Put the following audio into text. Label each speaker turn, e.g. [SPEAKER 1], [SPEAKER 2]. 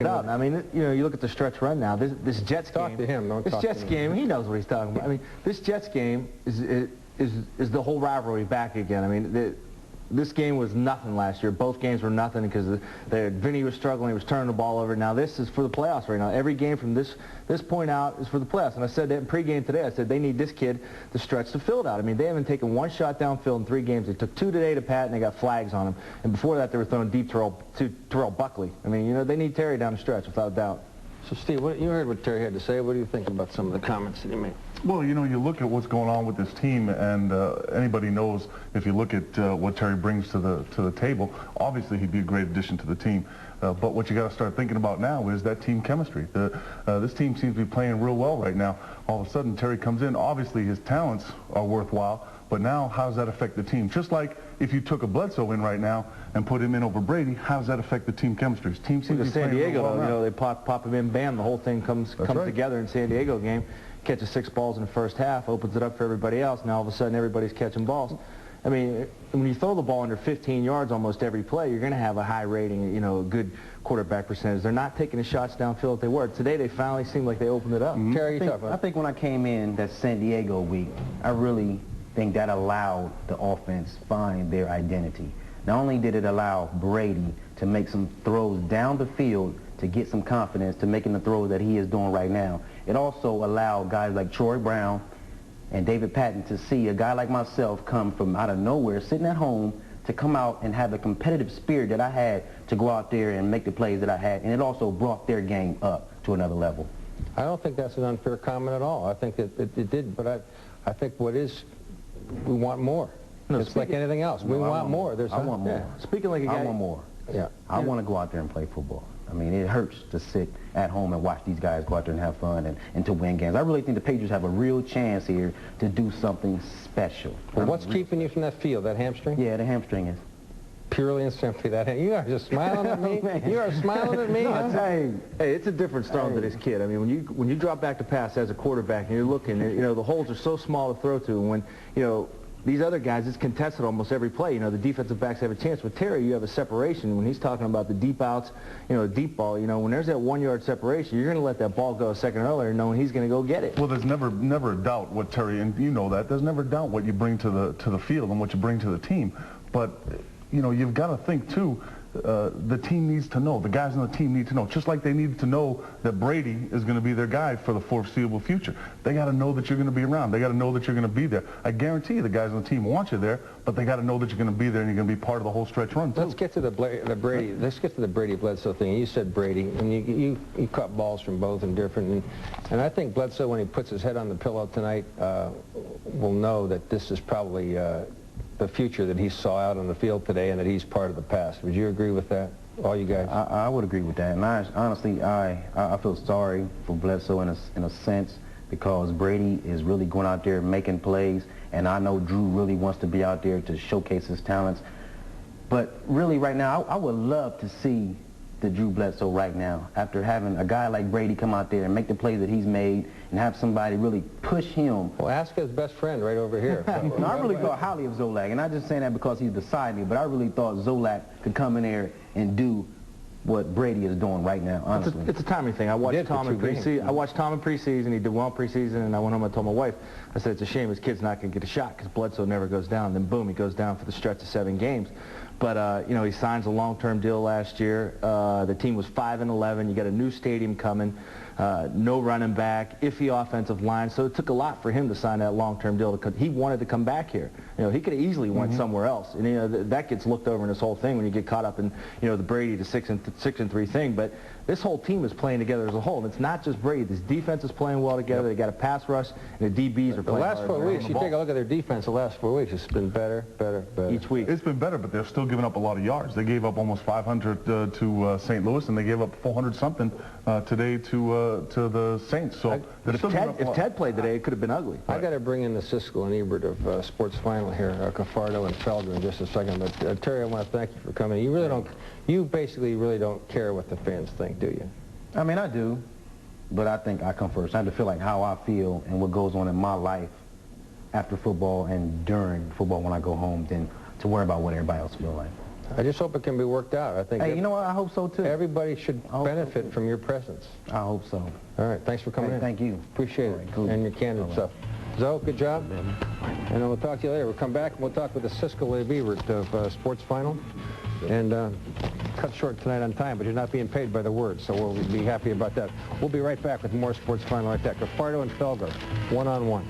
[SPEAKER 1] I mean, you know, you look at the stretch run now. This Jets game.
[SPEAKER 2] Talk to him. Don't talk to me.
[SPEAKER 1] This Jets game, he knows what he's talking about. I mean, this Jets game is the whole rivalry back again. I mean, this game was nothing last year. Both games were nothing because Vinny was struggling. He was turning the ball over. Now this is for the playoffs right now. Every game from this point out is for the playoffs. And I said that in pregame today. I said they need this kid to stretch the field out. I mean, they haven't taken one shot downfield in 3 games. They took 2 today to Pat, and they got flags on them. And before that, they were throwing deep to Terrell Buckley. I mean, you know, they need Terry down the stretch without a doubt.
[SPEAKER 2] So, Steve, you heard what Terry had to say. What do you think about some of the comments that he made?
[SPEAKER 3] Well, you know, you look at what's going on with this team, and anybody knows if you look at what Terry brings to the table, obviously he'd be a great addition to the team. But what you got to start thinking about now is that team chemistry. This team seems to be playing real well right now. All of a sudden, Terry comes in. Obviously, his talents are worthwhile, but now how does that affect the team? Just like if you took a Bledsoe in right now and put him in over Brady, how does that affect the team chemistry? His team seems to be
[SPEAKER 1] San
[SPEAKER 3] playing
[SPEAKER 1] Diego,
[SPEAKER 3] real well
[SPEAKER 1] you know, they pop him in, bam, the whole thing comes
[SPEAKER 3] right.
[SPEAKER 1] together in San Diego game. Catches 6 balls in the first half, opens it up for everybody else. Now all of a sudden everybody's catching balls. I mean, when you throw the ball under 15 yards almost every play, you're going to have a high rating, you know, a good quarterback percentage. They're not taking the shots downfield that they were. Today they finally seemed like they opened it up.
[SPEAKER 2] Terry,
[SPEAKER 4] I think when I came in that San Diego week, I really think that allowed the offense find their identity. Not only did it allow Brady to make some throws down the field to get some confidence to making the throws that he is doing right now, it also allowed guys like Troy Brown and David Patton to see a guy like myself come from out of nowhere, sitting at home, to come out and have the competitive spirit that I had to go out there and make the plays that I had, and it also brought their game up to another level.
[SPEAKER 2] I don't think that's an unfair comment at all. I think it did, but I think what is, we want more. No, it's like anything else. We want more.
[SPEAKER 4] I want more.
[SPEAKER 1] Yeah. Speaking like a guy.
[SPEAKER 4] I want more.
[SPEAKER 2] Yeah.
[SPEAKER 4] I want to go out there and play football. I mean, it hurts to sit at home and watch these guys go out there and have fun and to win games. I really think the Patriots have a real chance here to do something special.
[SPEAKER 2] Well, what's keeping you from that field? That hamstring?
[SPEAKER 4] Yeah, the hamstring is.
[SPEAKER 2] Purely and simply that. You are just smiling at me. You are smiling at me.
[SPEAKER 1] No,
[SPEAKER 2] huh?
[SPEAKER 1] hey, it's a different storm to this kid. I mean, when you drop back to pass as a quarterback and you're looking, you know, the holes are so small to throw to, and when, you know, these other guys, it's contested almost every play. You know, the defensive backs have a chance. With Terry, you have a separation. When he's talking about the deep outs, you know, the deep ball, you know, when there's that 1-yard separation, you're going to let that ball go a second earlier knowing he's going to go get it.
[SPEAKER 3] Well, there's never a doubt what Terry, and you know that, there's never a doubt what you bring to the field and what you bring to the team. But, you know, you've got to think, too, the team needs to know, the guys on the team need to know, just like they needed to know that Brady is going to be their guy for the foreseeable future. They got to know that you're going to be around. They got to know that you're going to be there. I guarantee you the guys on the team want you there, but they got to know that you're going to be there and you're going to be part of the whole stretch run, too.
[SPEAKER 2] Let's get to the Brady. Let's get to the Brady Bledsoe thing. You said Brady, and you caught balls from both and different, and I think Bledsoe, when he puts his head on the pillow tonight, will know that this is probably the future that he saw out on the field today, and that he's part of the past. Would you agree with that, all you guys?
[SPEAKER 4] I would agree with that, and honestly, I feel sorry for Bledsoe in a sense, because Brady is really going out there making plays, and I know Drew really wants to be out there to showcase his talents. But really right now, I would love to see the Drew Bledsoe right now, after having a guy like Brady come out there and make the plays that he's made and have somebody really push him.
[SPEAKER 2] Well, ask his best friend right over here.
[SPEAKER 4] No, I really thought highly of Zolak, and I'm not just saying that because he's beside me, but I really thought Zolak could come in there and do what Brady is doing right now, honestly.
[SPEAKER 1] It's a timing thing. I watched Tom in preseason. He did well in preseason, and I went home and told my wife, I said, it's a shame his kid's not going to get a shot because Bledsoe never goes down. Then boom, he goes down for the stretch of 7 games. But, you know, he signs a long-term deal last year. The team was 5-11. You got a new stadium coming, no running back, iffy offensive line. So it took a lot for him to sign that long-term deal. He wanted to come back here. You know, he could have easily went somewhere else. And, you know, that gets looked over in this whole thing when you get caught up in, you know, the Brady to 6-3 thing. But this whole team is playing together as a whole. And it's not just Brady. This defense is playing well together. They got a pass rush, and the DBs are playing hard.
[SPEAKER 2] The last 4 weeks, you take a look at their defense, the last 4 weeks, it's been better.
[SPEAKER 1] Each week.
[SPEAKER 3] It's been better, but they're still giving up a lot of yards. They gave up almost 500 to St. Louis, and they gave up 400-something today to the Saints. So
[SPEAKER 1] if Ted played today, it could have been ugly.
[SPEAKER 2] I got to bring in the Siskel and Ebert of Sports Final here, Cafardo and Felder, in just a second. But Terry, I want to thank you for coming. You really don't. You basically really don't care what the fans think, do you?
[SPEAKER 4] I mean, I do, but I think I come first. I have to feel like how I feel and what goes on in my life after football and during football when I go home, than to worry about what everybody else feels like.
[SPEAKER 2] I just hope it can be worked out. I think.
[SPEAKER 4] Hey, you know what? I hope so too.
[SPEAKER 2] Everybody should benefit from your presence.
[SPEAKER 4] I hope so.
[SPEAKER 2] All right. Thanks for coming in.
[SPEAKER 4] Thank you.
[SPEAKER 2] Appreciate it.
[SPEAKER 4] Right, cool.
[SPEAKER 2] And your candid stuff. Zoe, good job. And we'll talk to you later. We'll come back and we'll talk with the Cisco Levert of Sports Final. And cut short tonight on time, but you're not being paid by the word, so we'll be happy about that. We'll be right back with more Sports Final right there. Cafardo and Felger, one-on-one.